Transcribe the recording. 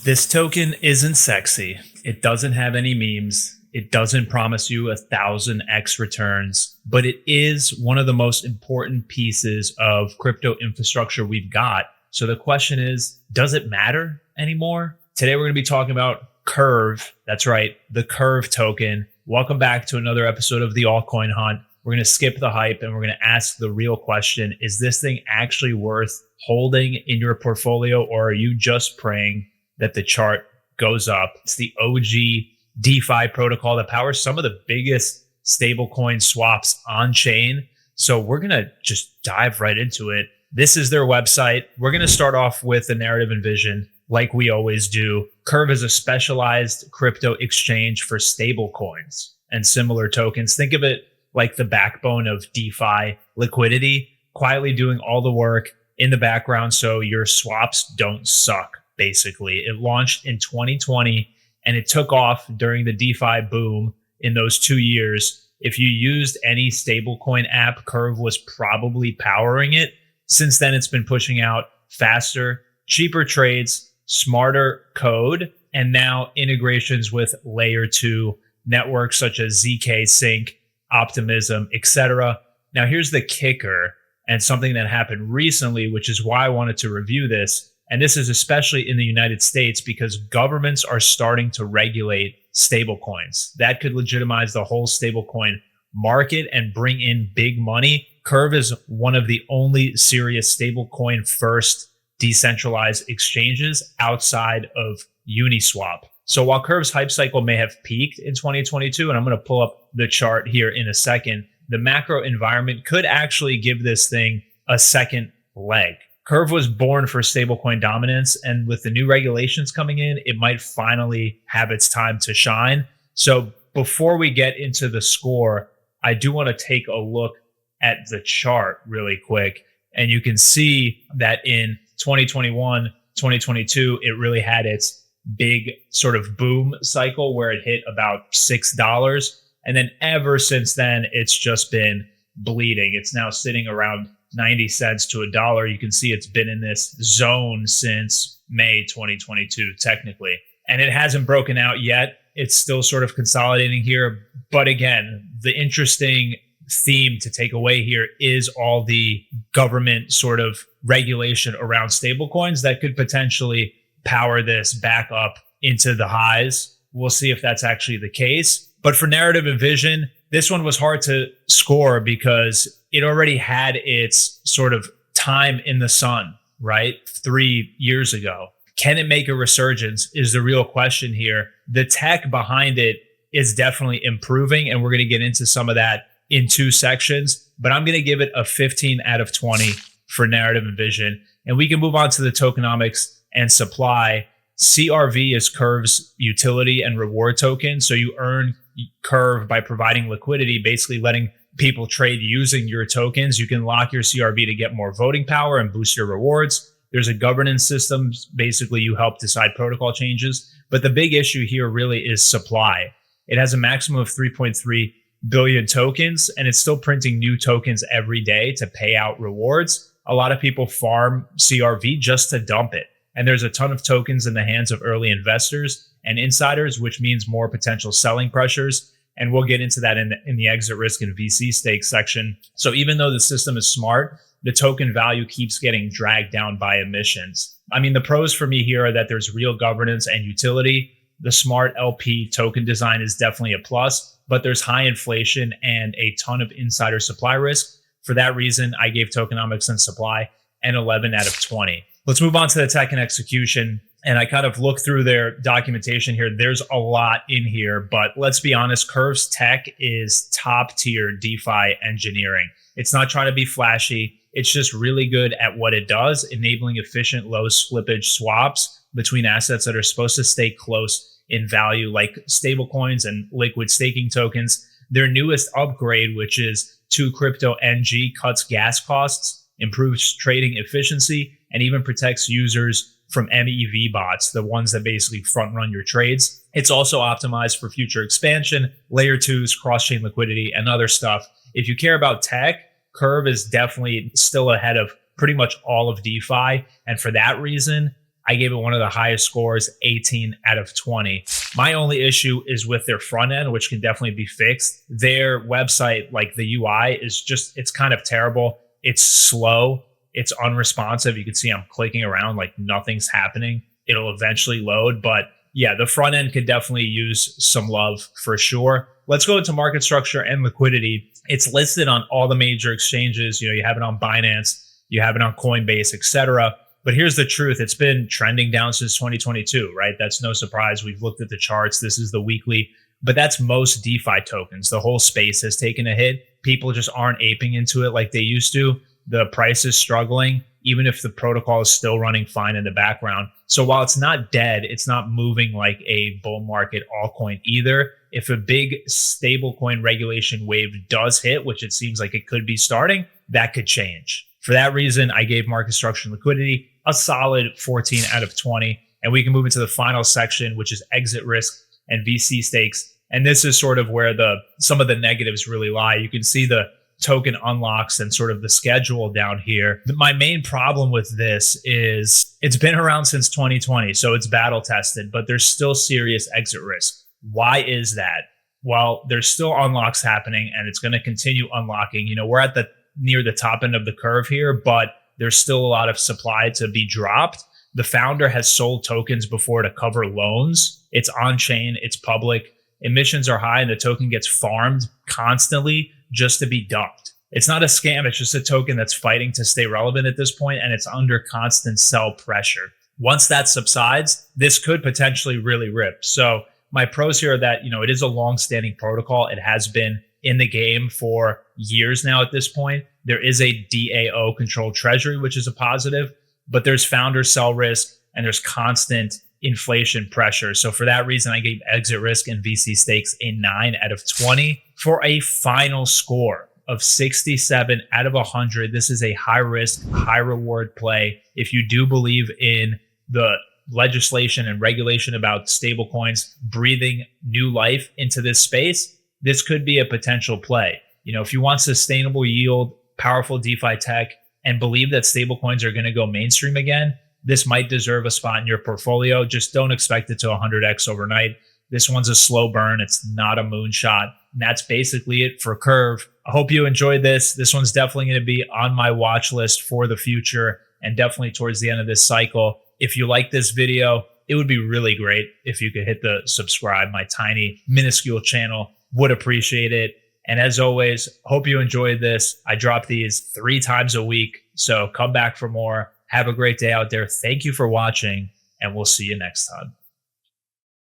This token isn't sexy. It doesn't have any memes. It doesn't promise you 1,000x returns, but it is one of the most important pieces of crypto infrastructure we've got. So the question is, does it matter anymore? Today, we're going to be talking about Curve. That's right, the Curve token. Welcome back to another episode of the Altcoin Hunt. We're going to skip the hype and we're going to ask the real question. Is this thing actually worth holding in your portfolio, or are you just praying that the chart goes up? It's the OG DeFi protocol that powers some of the biggest stablecoin swaps on chain. So we're going to just dive right into it. This is their website. We're going to start off with the narrative and vision like we always do. Curve is a specialized crypto exchange for stablecoins and similar tokens. Think of it like the backbone of DeFi Liquidity, quietly doing all the work in the background so your swaps don't suck. Basically, it launched in 2020 and it took off during the DeFi boom in those 2 years. If you used any stablecoin app, Curve was probably powering it. Since then, it's been pushing out faster, cheaper trades, smarter code, and now integrations with layer 2 networks such as ZK Sync, Optimism, etc. Now, here's the kicker, and something that happened recently, which is why I wanted to review this. And this is especially in the United States because governments are starting to regulate stablecoins. That could legitimize the whole stablecoin market and bring in big money. Curve is one of the only serious stablecoin first decentralized exchanges outside of Uniswap. So while Curve's hype cycle may have peaked in 2022, and I'm going to pull up the chart here in a second, the macro environment could actually give this thing a second leg. Curve was born for stablecoin dominance, and with the new regulations coming in, it might finally have its time to shine. So before we get into the score, I do want to take a look at the chart really quick. And you can see that in 2021, 2022, it really had its big sort of boom cycle where it hit about $6. And then ever since then, it's just been bleeding. It's now sitting around 90 cents to $1. You can see it's been in this zone since May 2022, technically. And it hasn't broken out yet. It's still sort of consolidating here. But again, the interesting theme to take away here is all the government sort of regulation around stablecoins that could potentially power this back up into the highs. We'll see if that's actually the case. But for narrative and vision, this one was hard to score because it already had its sort of time in the sun, right? 3 years ago. Can it make a resurgence is the real question here. The tech behind it is definitely improving, and we're going to get into some of that in 2 sections, but I'm going to give it a 15 out of 20 for narrative and vision. And we can move on to the tokenomics and supply. CRV is Curve's utility and reward token. So you earn Curve by providing liquidity, basically letting people trade using your tokens. You can lock your CRV to get more voting power and boost your rewards. There's a governance system. Basically, you help decide protocol changes. But the big issue here really is supply. It has a maximum of 3.3 billion tokens, and it's still printing new tokens every day to pay out rewards. A lot of people farm CRV just to dump it. And there's a ton of tokens in the hands of early investors and insiders, which means more potential selling pressures. And we'll get into that in the exit risk and VC stake section. So even though the system is smart, the token value keeps getting dragged down by emissions. I mean, the pros for me here are that there's real governance and utility. The smart LP token design is definitely a plus, but there's high inflation and a ton of insider supply risk. For that reason, I gave Tokenomics and Supply an 11 out of 20. Let's move on to the tech and execution. And I kind of looked through their documentation here. There's a lot in here, but let's be honest, Curve's tech is top tier DeFi engineering. It's not trying to be flashy. It's just really good at what it does, enabling efficient low slippage swaps between assets that are supposed to stay close in value, like stablecoins and liquid staking tokens. Their newest upgrade, which is 2 Crypto NG, cuts gas costs, improves trading efficiency, and even protects users from MEV bots, the ones that basically front run your trades. It's also optimized for future expansion, layer 2s, cross-chain liquidity, and other stuff. If you care about tech, Curve is definitely still ahead of pretty much all of DeFi. And for that reason, I gave it one of the highest scores, 18 out of 20. My only issue is with their front end, which can definitely be fixed. Their website, like the UI, is just, it's kind of terrible. It's slow. It's unresponsive. You can see I'm clicking around like nothing's happening. It'll eventually load. But yeah, the front end could definitely use some love for sure. Let's go into market structure and liquidity. It's listed on all the major exchanges. You have it on Binance, you have it on Coinbase, etc. But here's the truth. It's been trending down since 2022, right? That's no surprise. We've looked at the charts. This is the weekly, but that's most DeFi tokens. The whole space has taken a hit. People just aren't aping into it like they used to. The price is struggling, even if the protocol is still running fine in the background. So while it's not dead, it's not moving like a bull market altcoin either. If a big stablecoin regulation wave does hit, which it seems like it could be starting, that could change. For that reason, I gave market structure and liquidity a solid 14 out of 20. And we can move into the final section, which is exit risk and VC stakes. And this is sort of where some of the negatives really lie. You can see the token unlocks and sort of the schedule down here. My main problem with this is it's been around since 2020, so it's battle tested, but there's still serious exit risk. Why is that? Well, there's still unlocks happening and it's going to continue unlocking. We're at near the top end of the curve here, but there's still a lot of supply to be dropped. The founder has sold tokens before to cover loans. It's on chain, it's public. Emissions are high and the token gets farmed constantly just to be dumped. It's not a scam. It's just a token that's fighting to stay relevant at this point, and it's under constant sell pressure. Once that subsides, this could potentially really rip. So my pros here are that, it is a long-standing protocol. It has been in the game for years now at this point. There is a DAO controlled treasury, which is a positive, but there's founder sell risk and there's constant inflation pressure. So for that reason, I gave exit risk and VC stakes a 9 out of 20 for a final score of 67 out of 100. This is a high risk, high reward play. If you do believe in the legislation and regulation about stablecoins breathing new life into this space, this could be a potential play. If you want sustainable yield, powerful DeFi tech, and believe that stablecoins are going to go mainstream again, this might deserve a spot in your portfolio. Just don't expect it to 100x overnight. This one's a slow burn. It's not a moonshot. And that's basically it for Curve. I hope you enjoyed this. This one's definitely going to be on my watch list for the future and definitely towards the end of this cycle. If you like this video, it would be really great if you could hit the subscribe. My tiny, minuscule channel would appreciate it. And as always, hope you enjoyed this. I drop these 3 times a week, so come back for more. Have a great day out there. Thank you for watching, and we'll see you next time.